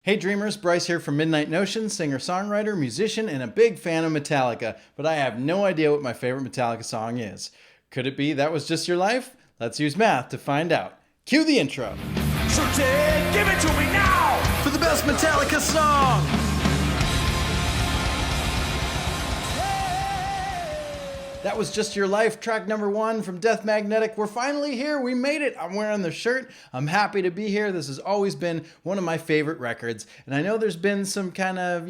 Hey dreamers, Bryce here from Midnight Notion, singer-songwriter, musician, and a big fan of Metallica, but I have no idea what my favorite Metallica song is. Could it be That Was Just Your Life? Let's use math to find out. Cue the intro. So Ted, give it to me now! For the best Metallica song! That Was Just Your Life, track number 1 from Death Magnetic. We're finally here. We made it. I'm wearing the shirt. I'm happy to be here. This has always been one of my favorite records. And I know there's been some kind of,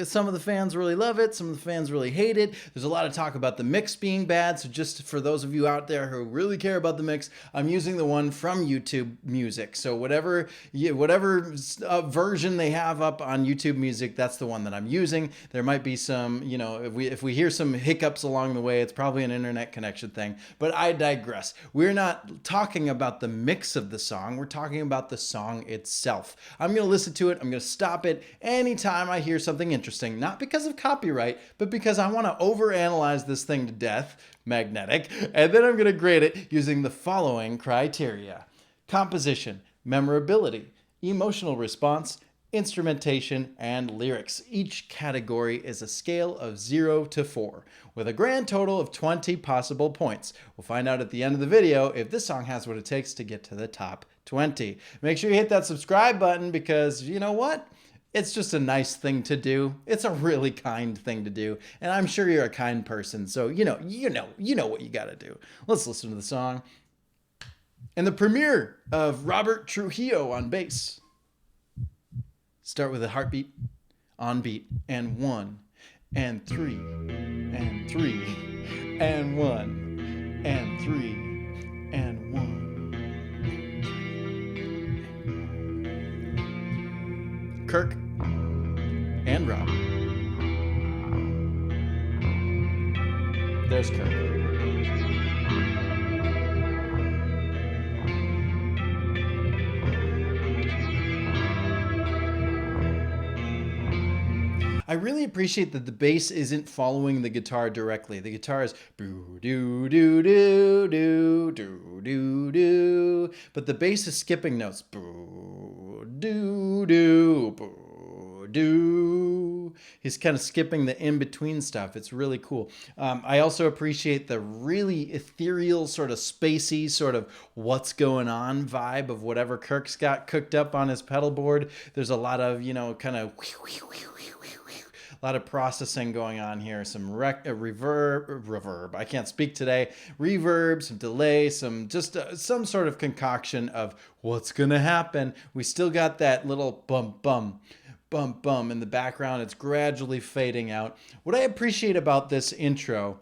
some of the fans really love it. Some of the fans really hate it. There's a lot of talk about the mix being bad. So just for those of you out there who really care about the mix, I'm using the one from YouTube Music. So whatever version they have up on YouTube Music, that's the one that I'm using. There might be some, if we hear some hiccups along the way, it's probably an internet connection thing, but I digress. We're not talking about the mix of the song, we're talking about the song itself. I'm going to listen to it, I'm going to stop it anytime I hear something interesting, not because of copyright, but because I want to overanalyze this thing to death, Magnetic, and then I'm going to grade it using the following criteria: composition, memorability, emotional response, instrumentation, and lyrics. Each category is a scale of 0 to 4, with a grand total of 20 possible points. We'll find out at the end of the video if this song has what it takes to get to the top 20. Make sure you hit that subscribe button because you know what? It's just a nice thing to do. It's a really kind thing to do. And I'm sure you're a kind person, so you know what you gotta do. Let's listen to the song. And the premiere of Robert Trujillo on bass. Start with a heartbeat, on beat, and 1, and 3, and 3, and 1, and 3, and 1. Kirk and Rob. There's Kirk. I really appreciate that the bass isn't following the guitar directly. The guitar is boo doo doo doo doo doo doo doo, but the bass is skipping notes. Boo doo doo boo doo. He's kind of skipping the in-between stuff. It's really cool. I also appreciate the really ethereal, sort of spacey, sort of what's going on vibe of whatever Kirk's got cooked up on his pedal board. There's a lot of, kind of a lot of processing going on here, some reverb, I can't speak today, reverb, some delay, some sort of concoction of what's gonna happen. We still got that little bum bum in the background. It's gradually fading out. What I appreciate about this intro,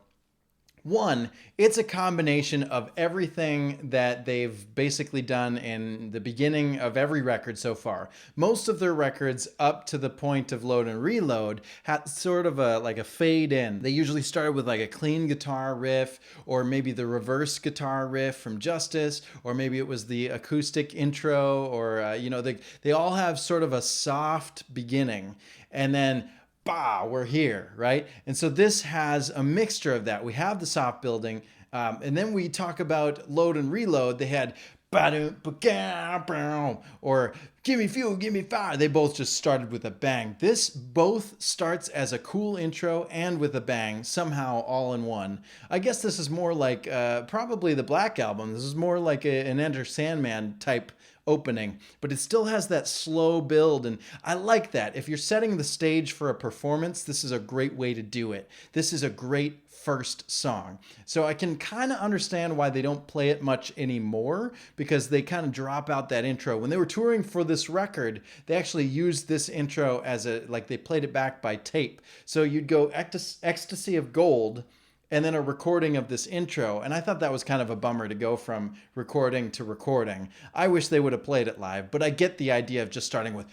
one, it's a combination of everything that they've basically done in the beginning of every record so far. Most of their records up to the point of Load and Reload had sort of a fade in. They usually started with like a clean guitar riff, or maybe the reverse guitar riff from Justice, or maybe it was the acoustic intro, or they all have sort of a soft beginning, and then we're here, right? And so this has a mixture of that. We have the soft building, and then we talk about Load and Reload. They had or give me fuel, give me fire. They both just started with a bang. This both starts as a cool intro and with a bang, somehow all in one. I guess this is more like probably the Black Album. This is more like an Enter Sandman type opening, but it still has that slow build, and I like that. If you're setting the stage for a performance, this is a great way to do it. This is a great first song. So I can kind of understand why they don't play it much anymore, because they kind of drop out that intro. When they were touring for this record, they actually used this intro as they played it back by tape. So you'd go Ecstasy of Gold, and then a recording of this intro. And I thought that was kind of a bummer to go from recording to recording. I wish they would have played it live, but I get the idea of just starting with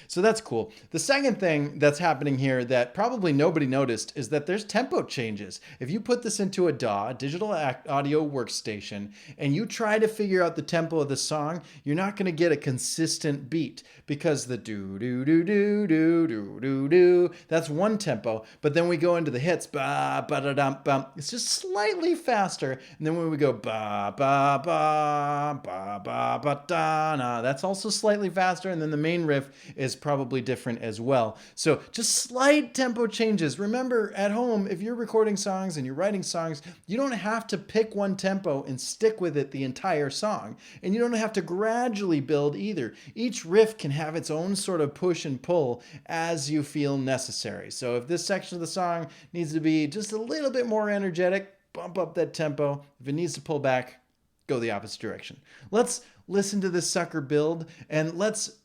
so that's cool. The second thing that's happening here that probably nobody noticed is that there's tempo changes. If you put this into a DAW, digital audio workstation, and you try to figure out the tempo of the song, you're not going to get a consistent beat, because the do do do do do do do do, that's one tempo, but then we go into the hits, ba ba da dum bum. It's just slightly faster. And then when we go ba ba ba ba ba ba da na, that's also slightly faster. And then the main riff is probably different as well. So just slight tempo changes. Remember, at home, if you're recording songs and you're writing songs, you don't have to pick one tempo and stick with it the entire song. And you don't have to gradually build either. Each riff can have its own sort of push and pull as you feel necessary. So if this section of the song needs to be just a little bit more energetic, bump up that tempo. If it needs to pull back, go the opposite direction. Let's listen to this sucker build, and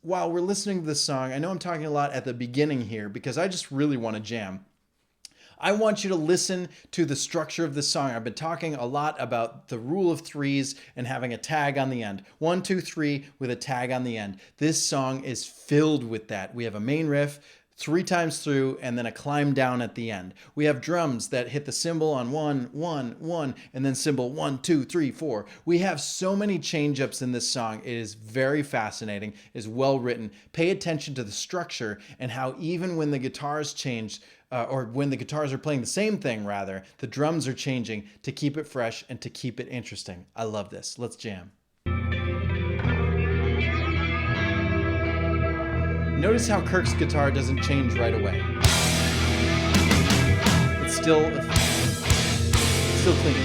while we're listening to this song, I know I'm talking a lot at the beginning here because I just really want to jam. I want you to listen to the structure of this song. I've been talking a lot about the rule of threes and having a tag on the end. 1, 2, 3 with a tag on the end. This song is filled with that. We have a main riff 3 times through and then a climb down at the end. We have drums that hit the cymbal on 1, 1, 1, and then cymbal 1, 2, 3, 4. We have so many change-ups in this song. It is very fascinating. It is well written. Pay attention to the structure and how even when the guitars change, or when the guitars are playing the same thing rather, the drums are changing to keep it fresh and to keep it interesting. I love this. Let's jam. Notice how Kirk's guitar doesn't change right away. It's still clean.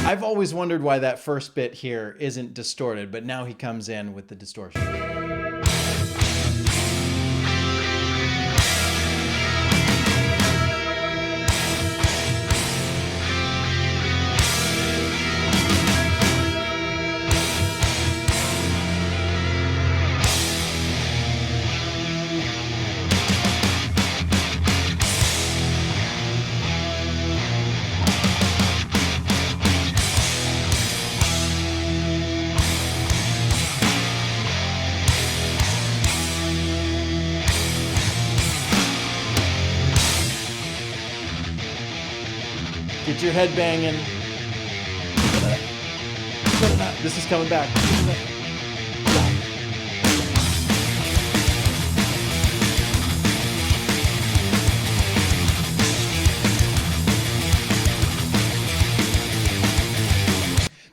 I've always wondered why that first bit here isn't distorted, but now he comes in with the distortion. Get your head banging. This is coming back.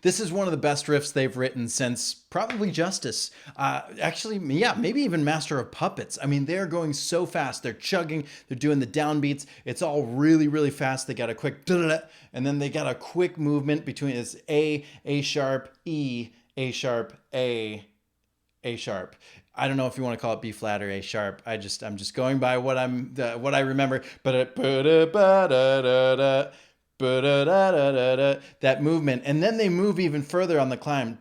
This is one of the best riffs they've written since probably Justice. Actually, yeah, maybe even Master of Puppets. I mean, they're going so fast. They're chugging. They're doing the downbeats. It's all really, really fast. They got a quick and then they got a quick movement between it's A sharp, E, A sharp, A sharp. I don't know if you want to call it B flat or A sharp. I'm just going by what I remember. That movement, and then they move even further on the climb.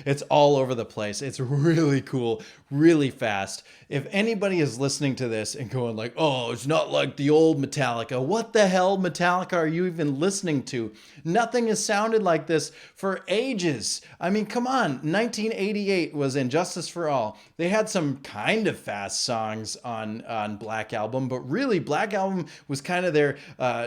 It's all over the place. It's really cool, really fast. If anybody is listening to this and going like, oh, it's not like the old Metallica, what the hell Metallica are you even listening to? Nothing has sounded like this for ages. I mean, come on. 1988 was Injustice for All. They had some kind of fast songs on Black Album, but really Black Album was kind of their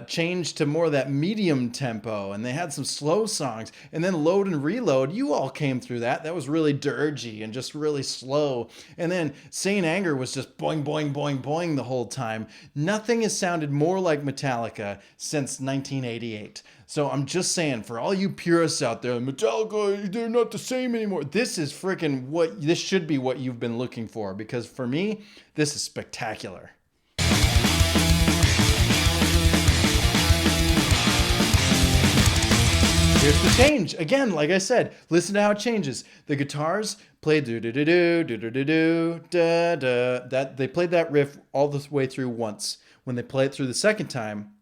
change to more of that medium tempo, and they had some slow songs. And then Load and Reload, you all came through that. That was really dirgy and just really slow. And then Saint Anger was just boing, boing, boing, boing the whole time. Nothing has sounded more like Metallica since 1988. So I'm just saying, for all you purists out there, Metallica, they're not the same anymore. This is freaking this should be what you've been looking for, because for me, this is spectacular. Here's the change. Again, like I said, listen to how it changes. The guitars play do-do-do-do, do-do-do-do, da-da. They played that riff all the way through once. When they play it through the second time,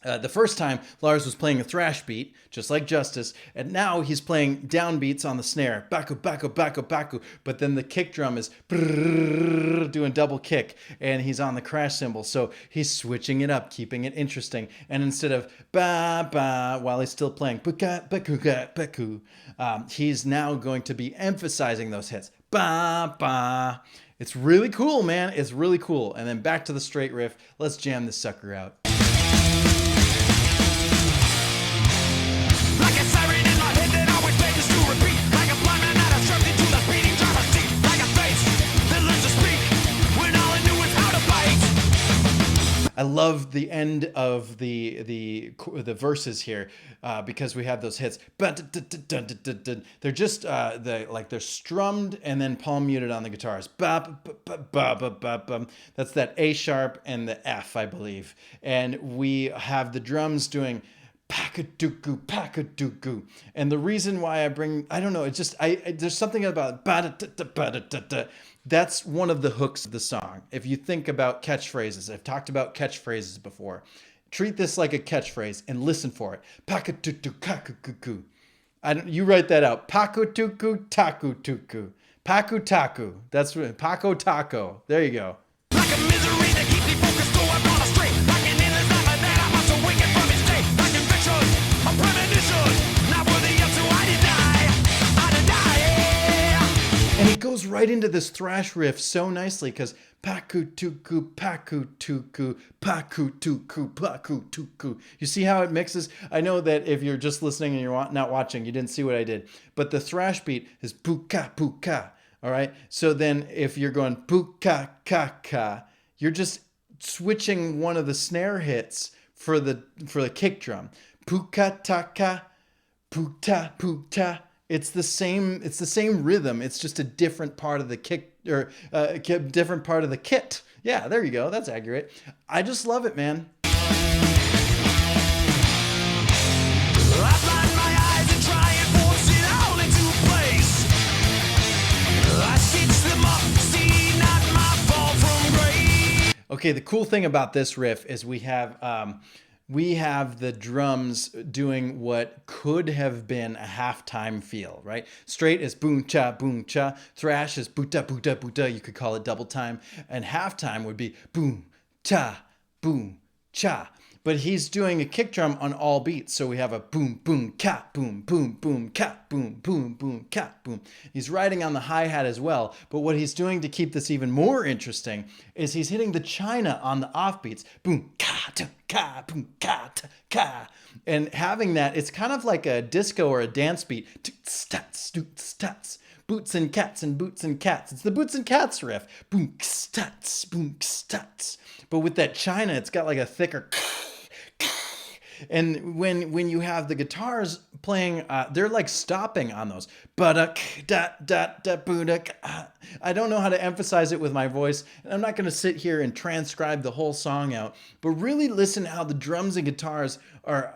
the first time, Lars was playing a thrash beat, just like Justice, and now he's playing downbeats on the snare, baku, baku, baku, baku, but then the kick drum is doing double kick, and he's on the crash cymbal, so he's switching it up, keeping it interesting, and instead of ba-ba, while he's still playing buka, bakuga, baku, he's now going to be emphasizing those hits, ba-ba. It's really cool, man, it's really cool. And then back to the straight riff, let's jam this sucker out. Like a siren in my head that always begs to repeat. Like a blind man that is struck into the beating drum of deep. Like a face I love the end of the verses here because we have those hits. They're just they're strummed and then palm muted on the guitars. That's that A sharp and the F, I believe. And we have the drums doing pakaduku, pakaduku. And the reason why I don't know, it's just, there's something about that's one of the hooks of the song. If you think about catchphrases, I've talked about catchphrases before. Treat this like a catchphrase and listen for it. Pakatutu kakukuku. You write that out. Pakutuku takutuku. Pakutaku. That's right. Paco taco. There you go. Like a misery that keeps me focused, going on astray. Like an endless nightmare that I must awaken from its state. Like conviction, a premonition, not worthy of to I deny. And it goes right into this thrash riff so nicely because pakutuku, pakutuku, pakutuku, pakutuku. You see how it mixes? I know that if you're just listening and you're not watching, you didn't see what I did. But the thrash beat is puka, puka. All right. So then if you're going puka, ka, ka, you're just switching one of the snare hits for the kick drum. Puka, taka, puta, puta. It's the same rhythm. It's just a different part of the kick or different part of the kit. Yeah, there you go. That's accurate. I just love it, man. I blind my eyes and try and force it all into place. I stitch them up, see not my fall from grace. Okay, the cool thing about this riff is we have the drums doing what could have been a halftime feel, right? Straight is boom cha, thrash is boota boota boota. You could call it double time, and halftime would be boom cha, boom cha. But he's doing a kick drum on all beats. So we have a boom, boom, cat, boom, boom, boom, cat, boom, boom, boom, cat, boom. He's riding on the hi-hat as well. But what he's doing to keep this even more interesting is he's hitting the china on the offbeats. Boom, ka, ta, ka, boom, ka, ta, ka. And having that, it's kind of like a disco or a dance beat. Stats, stats. Boots and cats and boots and cats. It's the boots and cats riff. Boom, stats, boom, stats. But with that china, it's got like a thicker. And when you have the guitars playing, they're like stopping on those. I don't know how to emphasize it with my voice. And I'm not going to sit here and transcribe the whole song out, but really listen how the drums and guitars are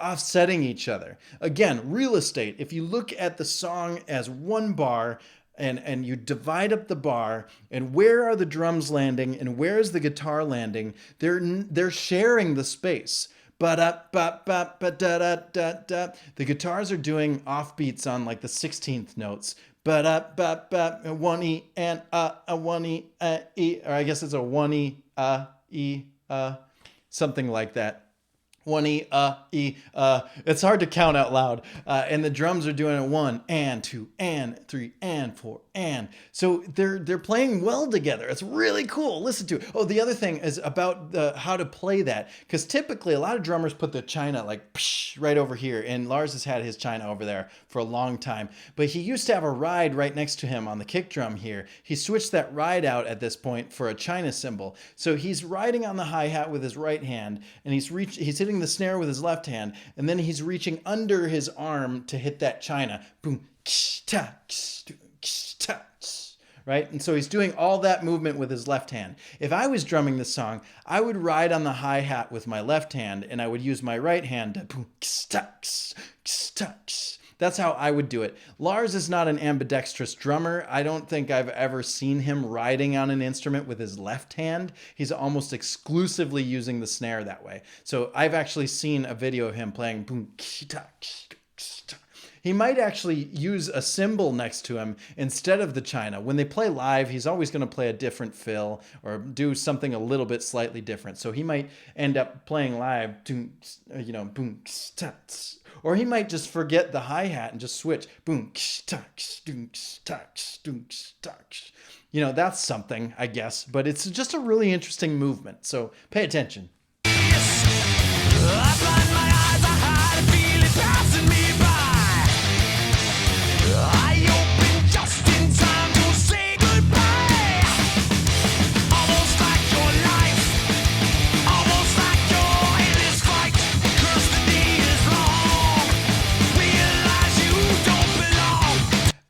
offsetting each other. Again, real estate. If you look at the song as one bar, and you divide up the bar, and where are the drums landing and where is the guitar landing, they're sharing the space. The guitars are doing offbeats on like the 16th notes. 1E and a 1E E, or I guess it's a 1E E something like that. 1E E. It's hard to count out loud. And the drums are doing it 1 and 2 and 3 and 4 and. So they're playing well together. It's really cool. Listen to it. Oh, the other thing is about how to play that, because typically a lot of drummers put the china like right over here, and Lars has had his china over there for a long time. But he used to have a ride right next to him on the kick drum here. He switched that ride out at this point for a china cymbal. So he's riding on the hi-hat with his right hand, and he's hitting the snare with his left hand, and then he's reaching under his arm to hit that china. Boom, right? And so he's doing all that movement with his left hand. If I was drumming this song, I would ride on the hi-hat with my left hand, and I would use my right hand to boom, that's how I would do it. Lars is not an ambidextrous drummer. I don't think I've ever seen him riding on an instrument with his left hand. He's almost exclusively using the snare that way. So I've actually seen a video of him playing boom. He might actually use a cymbal next to him instead of the china. When they play live, he's always going to play a different fill or do something a little bit slightly different. So he might end up playing live, boom, or he might just forget the hi-hat and just switch, boom, that's something, I guess. But it's just a really interesting movement. So pay attention. I blind my eyes, I hide a feeling passing me by. I open just in time to say goodbye. Almost like your life, almost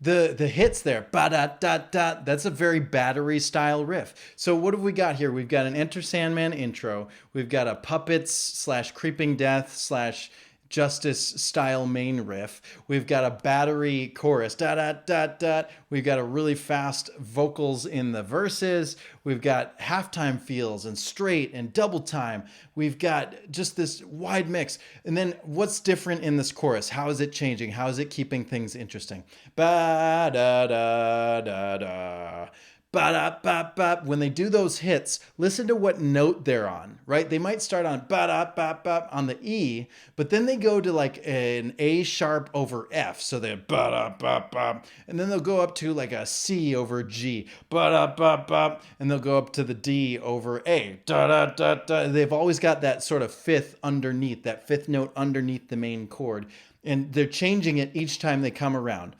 The hits there, ba da da da. That's a very battery style riff. So what have we got here? We've got an Enter Sandman intro. We've got a Puppets slash Creeping Death slash Justice style main riff. We've got a battery chorus, da da da da. We've got a really fast vocals in the verses. We've got halftime feels and straight and double time. We've got just this wide mix. And then what's different in this chorus? How is it changing? How is it keeping things interesting? Ba da da da da. Ba-da-ba-ba. When they do those hits, listen to what note they're on, right? They might start on ba-da-ba-ba on the E, but then they go to like an A sharp over F. So they're ba-da-ba-ba. And then they'll go up to like a C over G, ba-da-ba-ba. And they'll go up to the D over A, da-da-da-da. They've always got that sort of fifth underneath, that fifth note underneath the main chord. And they're changing it each time they come around.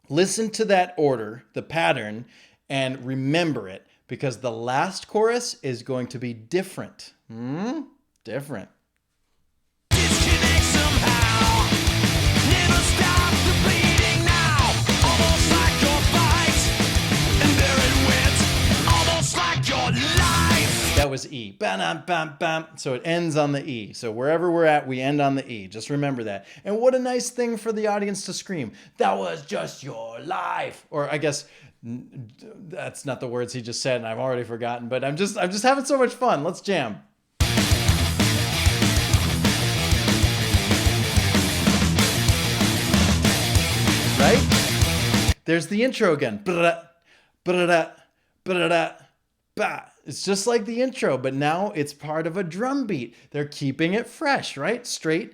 Listen to that order, the pattern, and remember it, because the last chorus is going to be different. Different. Disconnect somehow. Never stop the bleeding now. Almost like your fight. And there it went. Almost like your life. That was E. Bam, bam, bam. So it ends on the E. So wherever we're at, we end on the E. Just remember that. And what a nice thing for the audience to scream. That was just your life. Or I guess that's not the words he just said, and I've already forgotten. But I'm just having so much fun. Let's jam. Right? There's the intro again. It's just like the intro, but now it's part of a drum beat. They're keeping it fresh, right? Straight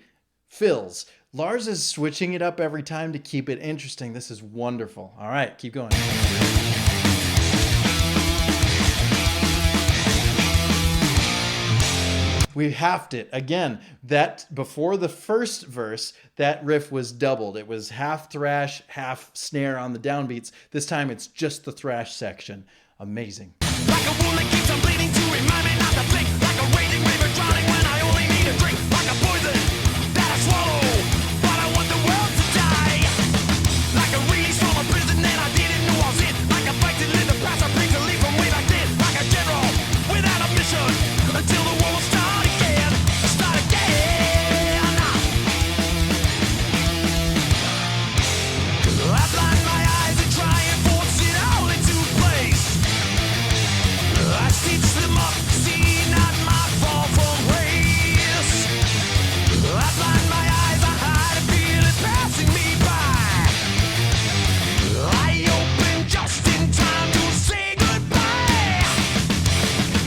fills. Lars is switching it up every time to keep it interesting. This is wonderful. All right, keep going. We halved it. Again, that before the first verse, that riff was doubled. It was half thrash, half snare on the downbeats. This time it's just the thrash section. Amazing. Like a wound that keeps on bleeding to remind me not to blink. Like a raging river drowning when I only need a drink. Like a poison that I swallow, but I want the world to die. Like a release from a prison that I didn't know I was in. Like a fight to live the past I bring to leave from way back then. Like a general without a mission until the war will start again. Start again. I blind my eyes and try and force it all into place. I stitch them up, see not my fall from grace. I blind my eyes, I hide and feel it passing me by. I open just in time to say goodbye.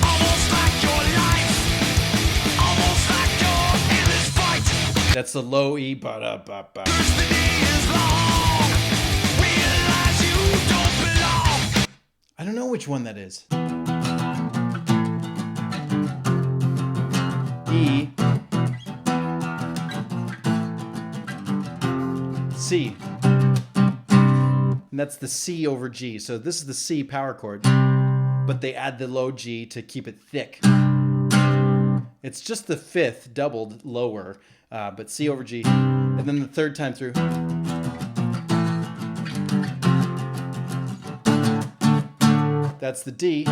Almost like your life, almost like your endless fight. That's the low E. Ba-da-ba-ba. First the day is long, realize you don't belong. I don't know which one that is. E, C. And that's the C over G. So this is the C power chord, but they add the low G to keep it thick. It's just the fifth doubled lower, but C over G. And then the third time through. That's the D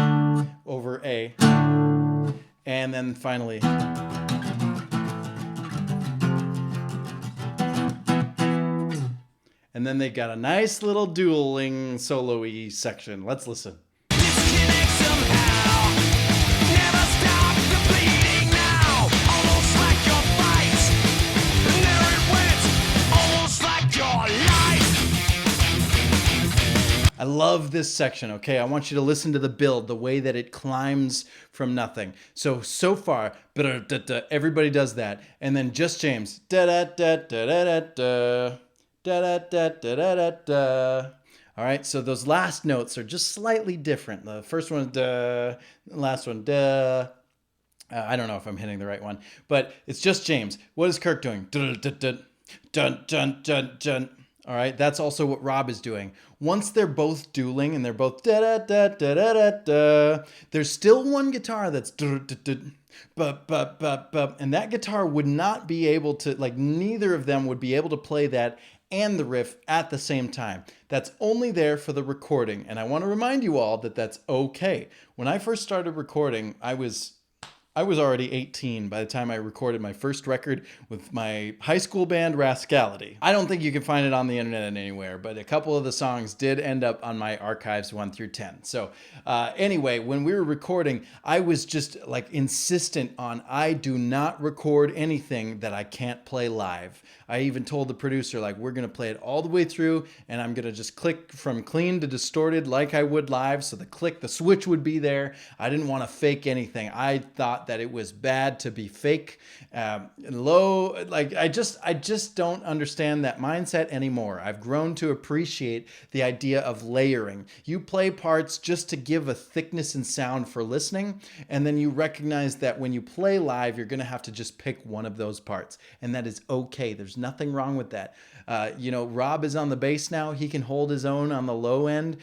over A. And then finally. And then they got a nice little dueling solo-y section. Let's listen. Disconnect somehow. Never stop the bleeding now. Almost like your fight. And there it went. Almost like your life. I love this section, okay? I want you to listen to the build, the way that it climbs from nothing. So far, everybody does that. And then just James. Da-da-da-da-da-da-da. Da-da-da-da-da-da. All right, so those last notes are just slightly different. The first one, duh. The last one, duh. I don't know if I'm hitting the right one, but it's just James. What is Kirk doing? Dun, dun, dun, dun, dun, dun, dun. All right, that's also what Rob is doing. Once they're both dueling and they're both da da da da da da da, there's still one guitar that's da da da. And that guitar would not be able to, like, neither of them would be able to play that and the riff at the same time. That's only there for the recording, and I want to remind you all that that's okay. When I first started recording, I was already 18 by the time I recorded my first record with my high school band Rascality. I don't think you can find it on the internet anywhere, but a couple of the songs did end up on my archives 1 through 10. So anyway, when we were recording, I was just like insistent on I do not record anything that I can't play live. I even told the producer, like, we're going to play it all the way through, and I'm going to just click from clean to distorted like I would live, so the switch would be there. I didn't want to fake anything. I thought that it was bad to be fake, low. Like, I just don't understand that mindset anymore. I've grown to appreciate the idea of layering. You play parts just to give a thickness and sound for listening, and then you recognize that when you play live, you're going to have to just pick one of those parts, and that is okay. There's nothing wrong with that. Rob is on the bass now. He can hold his own on the low end.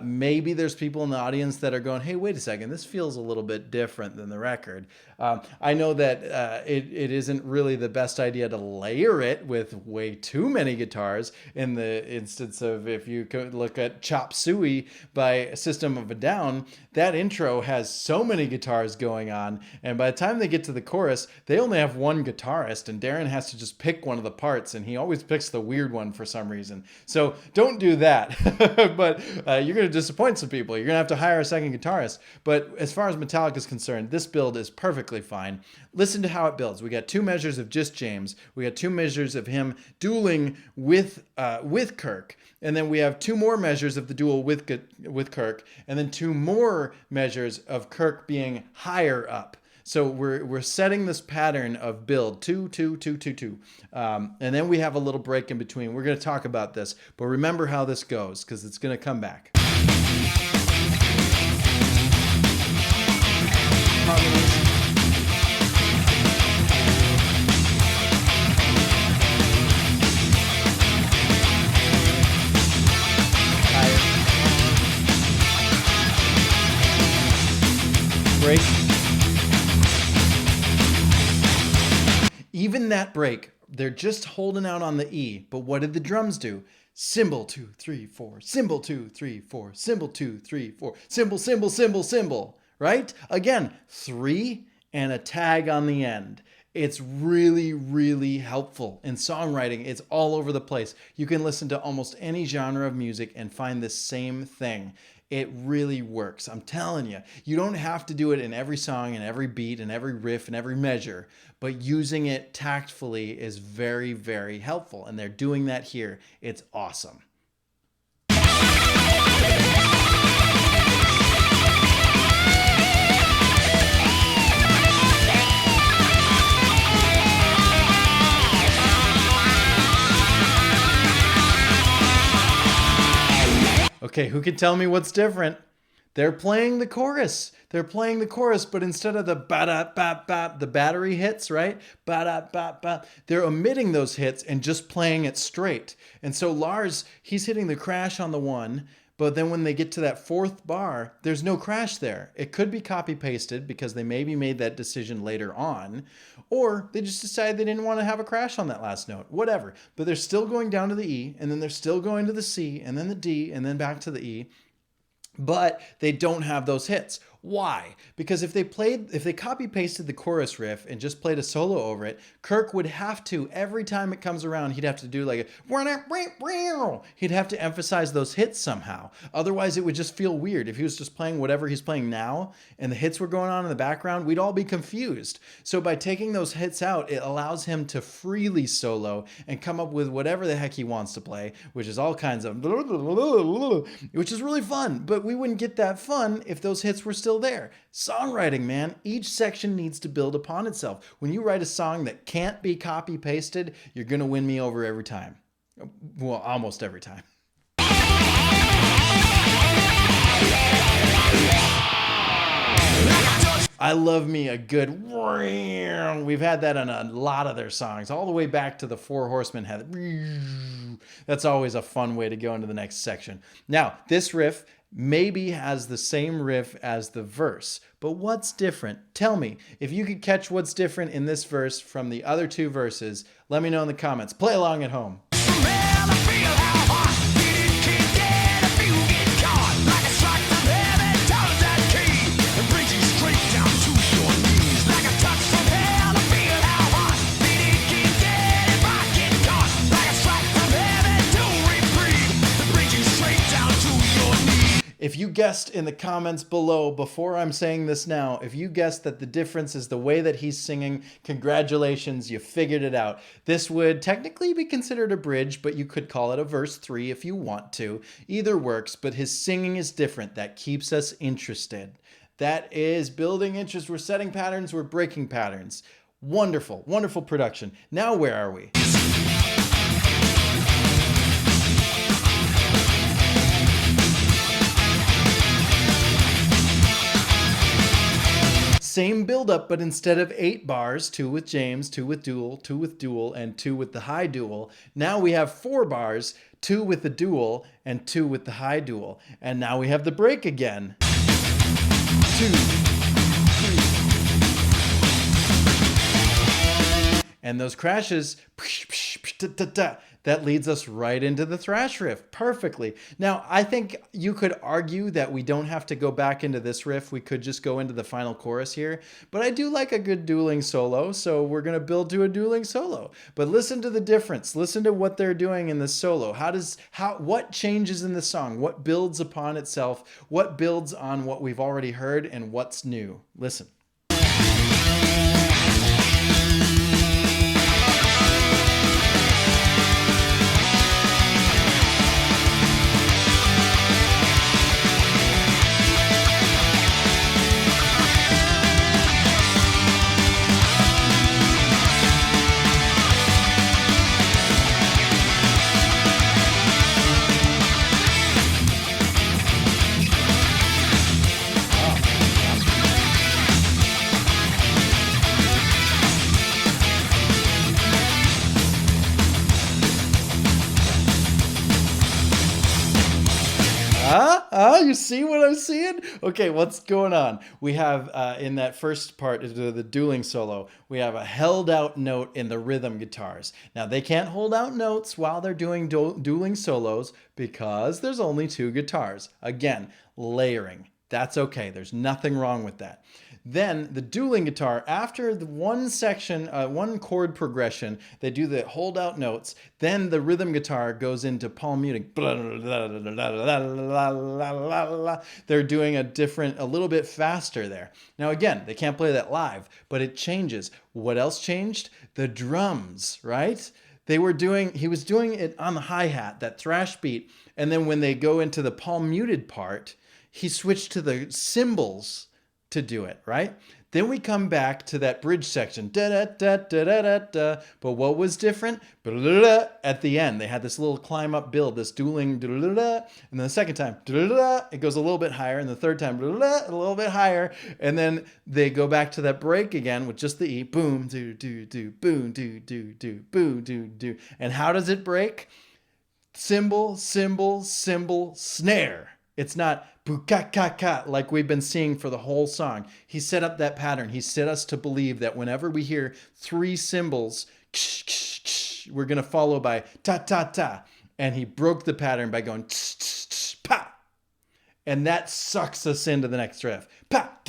Maybe there's people in the audience that are going, hey, wait a second, this feels a little bit different than the record. I know that it isn't really the best idea to layer it with way too many guitars. In the instance of, if you could look at Chop Suey by System of a Down, that intro has so many guitars going on, and by the time they get to the chorus, they only have one guitarist, and Darren has to just pick one of the parts, and he always picks the weird one for some reason. So don't do that. But you're going to disappoint some people. You're going to have to hire a second guitarist. But as far as Metallica is concerned, this build is perfectly fine. Listen to how it builds. We got 2 measures of just James. We got 2 measures of him dueling with Kirk. And then we have 2 more measures of the duel with Kirk. And then 2 more measures of Kirk being higher up. So we're setting this pattern of build 2, 2, 2, 2, 2. And then we have a little break in between. We're going to talk about this, but remember how this goes, because it's going to come back. Break. Even that break, they're just holding out on the E. But what did the drums do? Cymbal 2, 3, 4, cymbal 2, 3, 4, cymbal 2, 3, 4, cymbal, cymbal, cymbal, cymbal. Right? Again, 3 and a tag on the end. It's really, really helpful. In songwriting, it's all over the place. You can listen to almost any genre of music and find the same thing. It really works. I'm telling you, you don't have to do it in every song and every beat and every riff and every measure, but using it tactfully is very, very helpful. And they're doing that here. It's awesome. Okay, who can tell me what's different? They're playing the chorus. They're playing the chorus, but instead of the ba-da-ba-ba, the battery hits, right? Ba-da-ba-ba, they're omitting those hits and just playing it straight. And so Lars, he's hitting the crash on the 1, but then when they get to that 4th bar, there's no crash there. It could be copy-pasted because they maybe made that decision later on, or they just decided they didn't want to have a crash on that last note, whatever. But they're still going down to the E, and then they're still going to the C, and then the D, and then back to the E. But they don't have those hits. Why? Because if they copy pasted the chorus riff and just played a solo over it, Kirk would have to, every time it comes around, he'd have to do like he'd have to emphasize those hits somehow. Otherwise, it would just feel weird. If he was just playing whatever he's playing now and the hits were going on in the background, we'd all be confused. So by taking those hits out, it allows him to freely solo and come up with whatever the heck he wants to play, which is all kinds of, which is really fun. But we wouldn't get that fun if those hits were still there. Songwriting, man, each section needs to build upon itself. When you write a song that can't be copy pasted, you're going to win me over every time. Well, almost every time. I love me a good, we've had that on a lot of their songs, all the way back to the Four Horsemen had it. That's always a fun way to go into the next section. Now, this riff maybe has the same riff as the verse, but what's different? Tell me, if you could catch what's different in this verse from the other 2 verses, let me know in the comments. Play along at home. Man, how hot it can get if you get caught. Like a strike from heaven, turns that key and brings you straight down to your knees. Like a touch from hell to feel how hot it can get if I get caught. Like a strike from heaven to reprieve that brings you straight down to your knees. If you guessed in the comments below, before I'm saying this now, if you guessed that the difference is the way that he's singing, congratulations, you figured it out. This would technically be considered a bridge, but you could call it a verse 3 if you want to. Either works, but his singing is different. That keeps us interested. That is building interest. We're setting patterns, we're breaking patterns. Wonderful, wonderful production. Now where are we? Same build-up, but instead of 8 bars, 2 with James, 2 with dual, 2 with dual, and 2 with the high dual, now we have 4 bars, 2 with the dual, and 2 with the high dual. And now we have the break again. 2, 3. And those crashes, that leads us right into the thrash riff perfectly. Now, I think you could argue that we don't have to go back into this riff. We could just go into the final chorus here. But I do like a good dueling solo, so we're going to build to a dueling solo. But listen to the difference. Listen to what they're doing in this solo. What changes in the song? What builds upon itself? What builds on what we've already heard, and what's new? Listen. You see what I'm seeing? Okay, what's going on? We have, in that first part, the dueling solo, we have a held out note in the rhythm guitars. Now, they can't hold out notes while they're doing dueling solos because there's only 2 guitars. Again, layering. That's okay. There's nothing wrong with that. Then the dueling guitar, after the one section, one chord progression, they do the hold out notes. Then the rhythm guitar goes into palm muting. They're doing a little bit faster there. Now again, they can't play that live, but it changes. What else changed? The drums, right? He was doing it on the hi-hat, that thrash beat. And then when they go into the palm muted part, he switched to the cymbals to do it, right? Then we come back to that bridge section. Da, da, da, da, da, da, da. But what was different? At the end, they had this little climb up build, this dueling, and then the second time, it goes a little bit higher, and the third time, a little bit higher, and then they go back to that break again with just the E. Boom, do, do, do, boom, do, do, do, boom, do, do. And how does it break? Cymbal, cymbal, cymbal, snare. It's not boo-ka-ka-ka like we've been seeing for the whole song. He set up that pattern. He set us to believe that whenever we hear 3 cymbals, we're going to follow by ta-ta-ta. And he broke the pattern by going pa. And that sucks us into the next riff. Pa.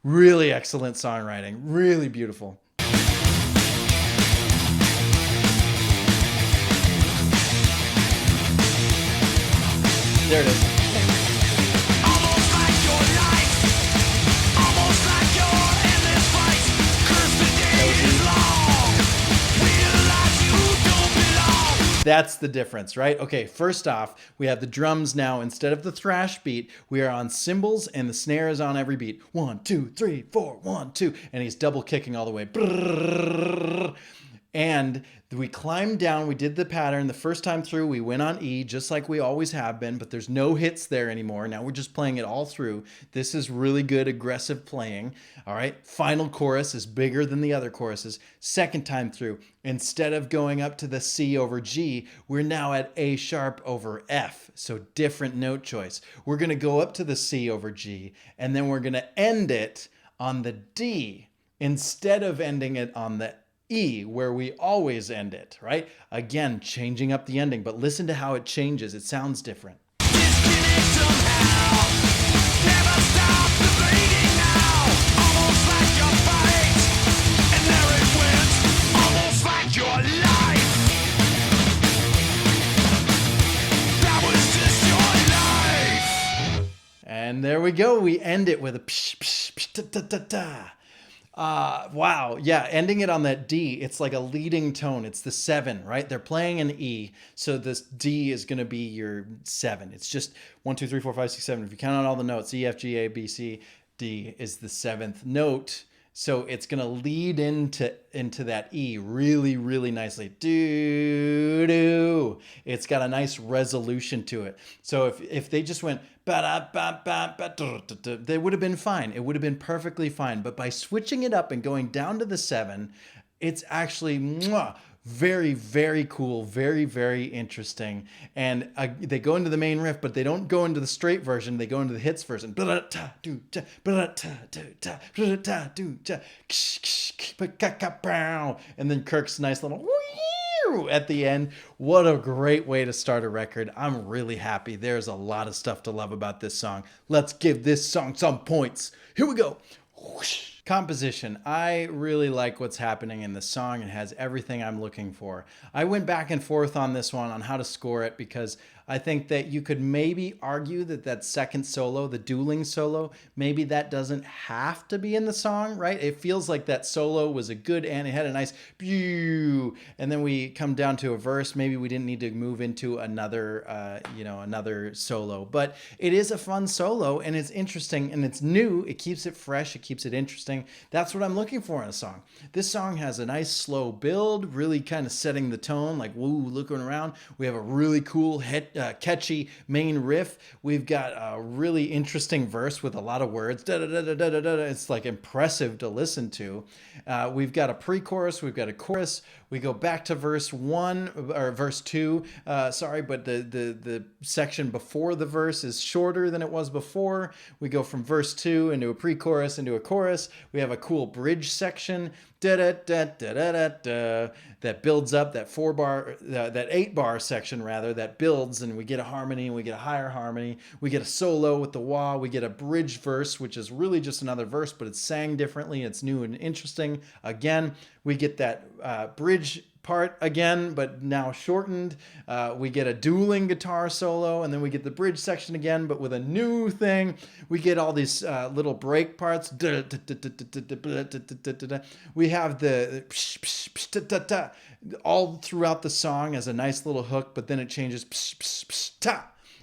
Really excellent songwriting. Really beautiful. There it is. Almost like your life, almost like your endless fight. Curse the day is long. Realize you don't belong. That's the difference, right? Okay, first off, we have the drums now. Instead of the thrash beat, we are on cymbals and the snare is on every beat. 1, 2, 3, 4, 1, 2. And he's double kicking all the way. Brrr. And we climbed down, we did the pattern. The first time through, we went on E, just like we always have been, but there's no hits there anymore. Now we're just playing it all through. This is really good, aggressive playing. All right, final chorus is bigger than the other choruses. Second time through, instead of going up to the C over G, we're now at A sharp over F. So different note choice. We're gonna go up to the C over G, and then we're gonna end it on the D, instead of ending it on the E, where we always end it, right? Again, changing up the ending, but listen to how it changes. It sounds different. Disconnect somehow. Never stop the bleeding now. Almost like your fight. And there it went. Almost like your life. That was just your life. And there we go. We end it with a psh, psh, psh, da, da, da, da. Wow. Yeah. Ending it on that D, it's like a leading tone. It's the 7, right? They're playing an E. So this D is going to be your 7. It's just 1, 2, 3, 4, 5, 6, 7. If you count out all the notes, E, F, G, A, B, C, D is the 7th note. So it's going to lead into that E really, really nicely. Do, do. It's got a nice resolution to it. So if they just went, they would have been fine. It would have been perfectly fine. But by switching it up and going down to the 7, it's actually very, very cool, very, very interesting. And they go into the main riff, but they don't go into the straight version. They go into the hits version. And then Kirk's nice little at the end. What a great way to start a record. I'm really happy. There's a lot of stuff to love about this song. Let's give this song some points. Here we go. Whoosh. Composition. I really like what's happening in the song. It has everything I'm looking for. I went back and forth on this one on how to score it because I think that you could maybe argue that second solo, the dueling solo, maybe that doesn't have to be in the song, right? It feels like that solo was a good and it had a nice pew, and then we come down to a verse. Maybe we didn't need to move into another, another solo, but it is a fun solo and it's interesting and it's new. It keeps it fresh. It keeps it interesting. That's what I'm looking for in a song. This song has a nice slow build, really kind of setting the tone, like, woo, looking around. We have a really cool catchy main riff. We've got a really interesting verse with a lot of words. It's like impressive to listen to. We've got a pre-chorus. We've got a chorus. We go back to verse 1 or verse 2. But the section before the verse is shorter than it was before. We go from verse 2 into a pre-chorus into a chorus. We have a cool bridge section. That builds up, that 4-bar, that 8-bar section rather, that builds, and we get a harmony, and we get a higher harmony. We get a solo with the wah. We get a bridge verse, which is really just another verse, but it's sang differently. It's new and interesting. Again, we get that bridge part again, but now shortened. We get a dueling guitar solo, and then we get the bridge section again, but with a new thing. We get all these little break parts. We have the all throughout the song as a nice little hook, but then it changes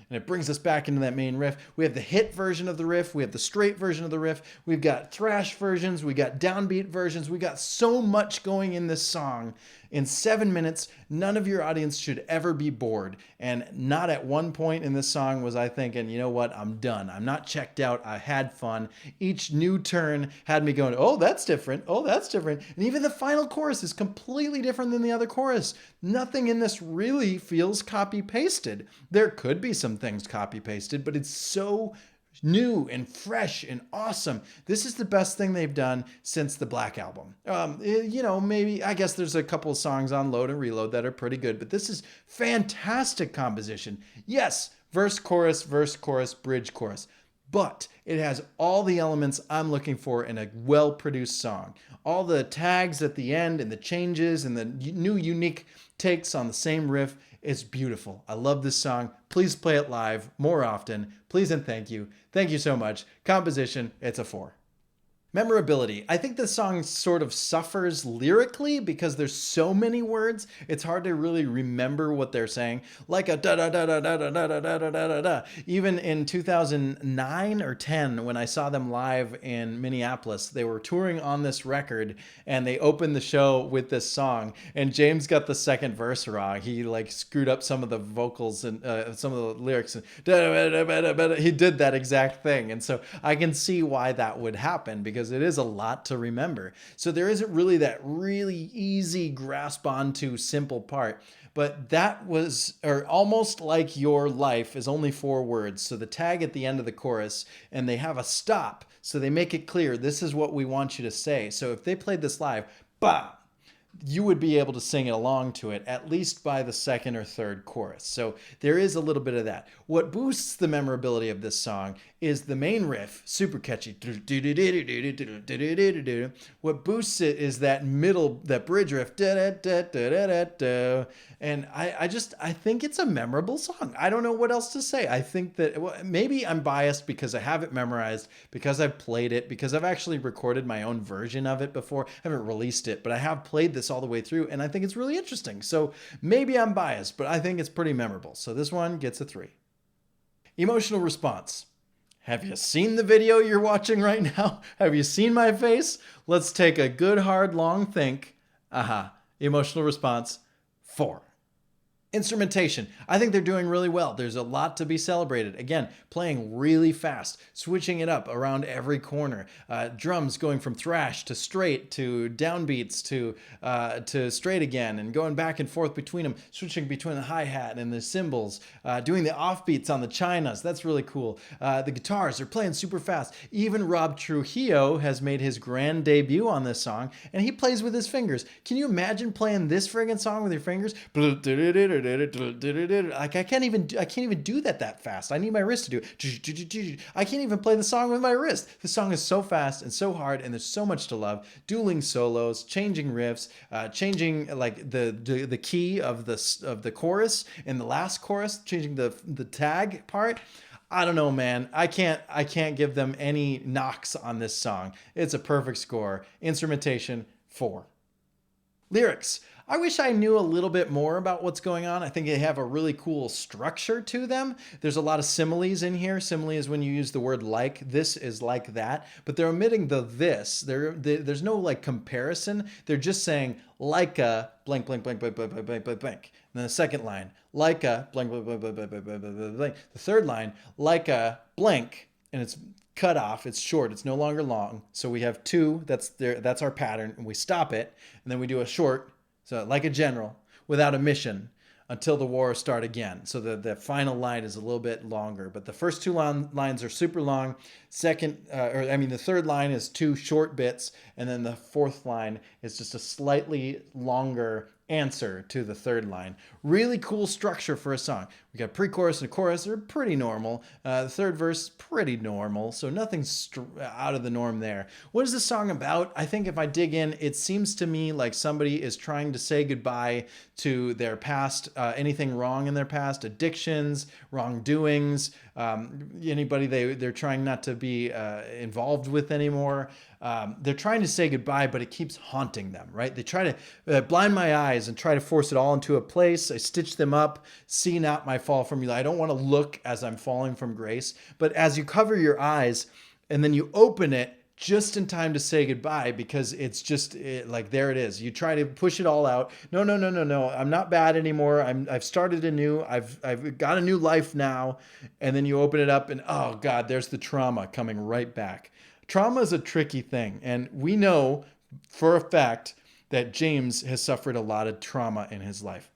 and it brings us back into that main riff. We have the hit version of the riff. We have the straight version of the riff. We've got thrash versions. We got downbeat versions. We got so much going in this song. In 7 minutes, none of your audience should ever be bored. And not at one point in this song was I thinking, you know what, I'm done. I'm not checked out. I had fun. Each new turn had me going, oh, that's different. Oh, that's different. And even the final chorus is completely different than the other chorus. Nothing in this really feels copy-pasted. There could be some things copy-pasted, but it's so new and fresh and awesome. This is the best thing they've done since the Black Album. Maybe, I guess there's a couple of songs on Load and Reload that are pretty good, but this is fantastic composition. Yes, verse, chorus, bridge, chorus. But it has all the elements I'm looking for in a well-produced song. All the tags at the end and the changes and the new unique takes on the same riff. It's beautiful. I love this song. Please play it live more often. Please and thank you. Thank you so much. Composition, it's a 4. Memorability. I think the song sort of suffers lyrically because there's so many words. It's hard to really remember what they're saying. Like a da da da da da da da da da da da da. Even in 2009 or 10, when I saw them live in Minneapolis, they were touring on this record and they opened the show with this song. And James got the second verse wrong. He like screwed up some of the vocals and some of the lyrics. He did that exact thing. And so I can see why that would happen because it is a lot to remember. So there isn't really that really easy grasp onto simple part. But that was, or almost like your life is only 4 words. So the tag at the end of the chorus, and they have a stop. So they make it clear, this is what we want you to say. So if they played this live, bah, you would be able to sing along to it at least by the second or third chorus. So there is a little bit of that. What boosts the memorability of this song is the main riff, super catchy. What boosts it is that middle, that bridge riff. And I think it's a memorable song. I don't know what else to say. I think that, well, maybe I'm biased because I have it memorized, because I've played it, because I've actually recorded my own version of it before. I haven't released it, but I have played this all the way through, and I think it's really interesting. So maybe I'm biased, but I think it's pretty memorable. So this one gets a 3. Emotional response. Have you seen the video you're watching right now? Have you seen my face? Let's take a good, hard, long think. Emotional response, 4. Instrumentation. I think they're doing really well. There's a lot to be celebrated. Again, playing really fast, switching it up around every corner. Drums going from thrash to straight to downbeats to straight again, and going back and forth between them, switching between the hi-hat and the cymbals, doing the offbeats on the chinas. That's really cool. The guitars, they're playing super fast. Even Rob Trujillo has made his grand debut on this song, and he plays with his fingers. Can you imagine playing this friggin' song with your fingers? Like I can't even do that fast. I need my wrist to do it. I can't even play the song with my wrist. The song is so fast and so hard, and there's so much to love. Dueling solos, changing riffs, changing like the key of the chorus in the last chorus, changing the tag part. I don't know, man. I can't give them any knocks on this song. It's a perfect score. Instrumentation, 4. Lyrics. I wish I knew a little bit more about what's going on. I think they have a really cool structure to them. There's a lot of similes in here. Simile is when you use the word like. This is like that. But they're omitting the this. There's no like comparison. They're just saying like a blank, blank, blank, blank, blank, blank, blank, blank, blank. And then the second line, like a blank, blank, blank, blank, blank, blank, blank, blank, blank. The third line, like a blank, and it's cut off. It's short. It's no longer long. So we have 2. That's our pattern. And we stop it. And then we do a short. So like a general, without a mission, until the war start again. So the final line is a little bit longer, but the first 2 lines are super long. The third line is 2 short bits, and then the fourth line is just a slightly longer answer to the third line. Really cool structure for a song. We got pre-chorus and chorus. They're pretty normal. The third verse, pretty normal. So nothing out of the norm there. What is this song about? I think if I dig in, it seems to me like somebody is trying to say goodbye to their past, anything wrong in their past, addictions, wrongdoings, anybody they're trying not to be involved with anymore. They're trying to say goodbye, but it keeps haunting them, right? They try to blind my eyes and try to force it all into a place. I stitch them up. See not my fall from you. I don't want to look as I'm falling from grace. But as you cover your eyes and then you open it just in time to say goodbye, because it's just like, there it is. You try to push it all out. No. I'm not bad anymore. I've started anew. I've got a new life now. And then you open it up and, oh God, there's the trauma coming right back. Trauma is a tricky thing, and we know for a fact that James has suffered a lot of trauma in his life.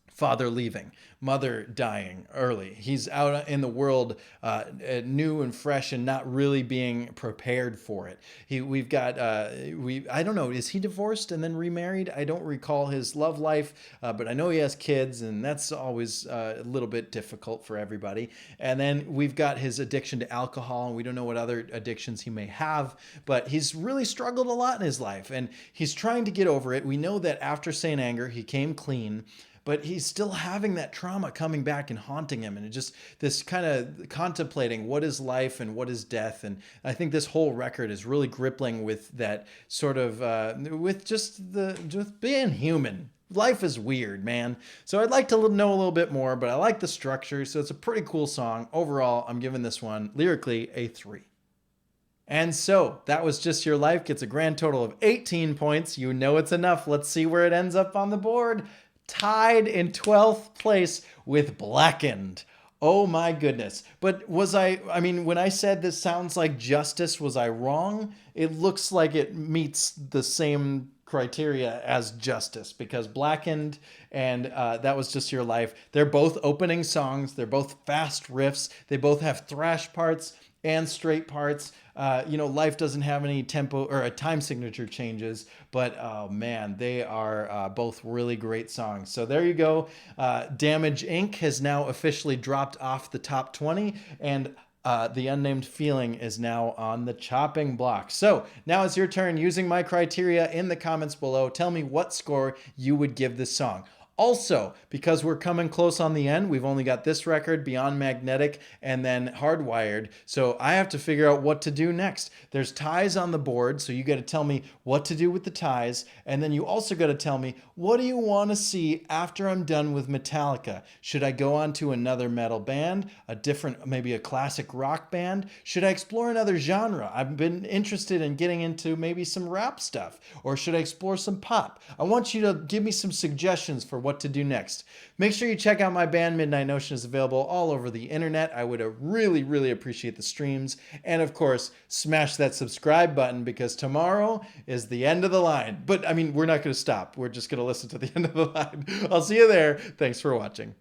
Father leaving, mother dying early. He's out in the world new and fresh and not really being prepared for it. I don't know, is he divorced and then remarried? I don't recall his love life, but I know he has kids, and that's always a little bit difficult for everybody. And then we've got his addiction to alcohol, and we don't know what other addictions he may have, but he's really struggled a lot in his life, and he's trying to get over it. We know that after St. Anger, he came clean, but he's still having that trauma coming back and haunting him. And it just, this kind of contemplating what is life and what is death. And I think this whole record is really grappling with that sort of, with just being human. Life is weird, man. So I'd like to know a little bit more, but I like the structure. So it's a pretty cool song. Overall, I'm giving this one lyrically a 3. And so that was Just Your Life. Gets a grand total of 18 points. You know it's enough. Let's see where it ends up on the board. Tied in 12th place with Blackened. Oh my goodness. But when I said this sounds like Justice, was I wrong? It looks like it meets the same criteria as Justice, because Blackened and That Was Just Your Life, they're both opening songs. They're both fast riffs. They both have thrash parts and straight parts. Life doesn't have any tempo or a time signature changes, but oh man, they are both really great songs. So there you go. Damage Inc. has now officially dropped off the top 20, and the Unnamed Feeling is now on the chopping block. So now it's your turn. Using my criteria in the comments below, tell me what score you would give this song. Also, because we're coming close on the end, we've only got this record, Beyond Magnetic, and then Hardwired. So I have to figure out what to do next. There's ties on the board, so you got to tell me what to do with the ties. And then you also got to tell me, what do you want to see after I'm done with Metallica? Should I go on to another metal band, a different, maybe a classic rock band? Should I explore another genre? I've been interested in getting into maybe some rap stuff. Or should I explore some pop? I want you to give me some suggestions for what to do next. Make sure you check out my band. Midnight Notion is available all over the internet. I would really, really appreciate the streams. And of course, smash that subscribe button, because tomorrow is the end of the line. But I mean, we're not going to stop. We're just going to listen to the end of the line. I'll see you there. Thanks for watching.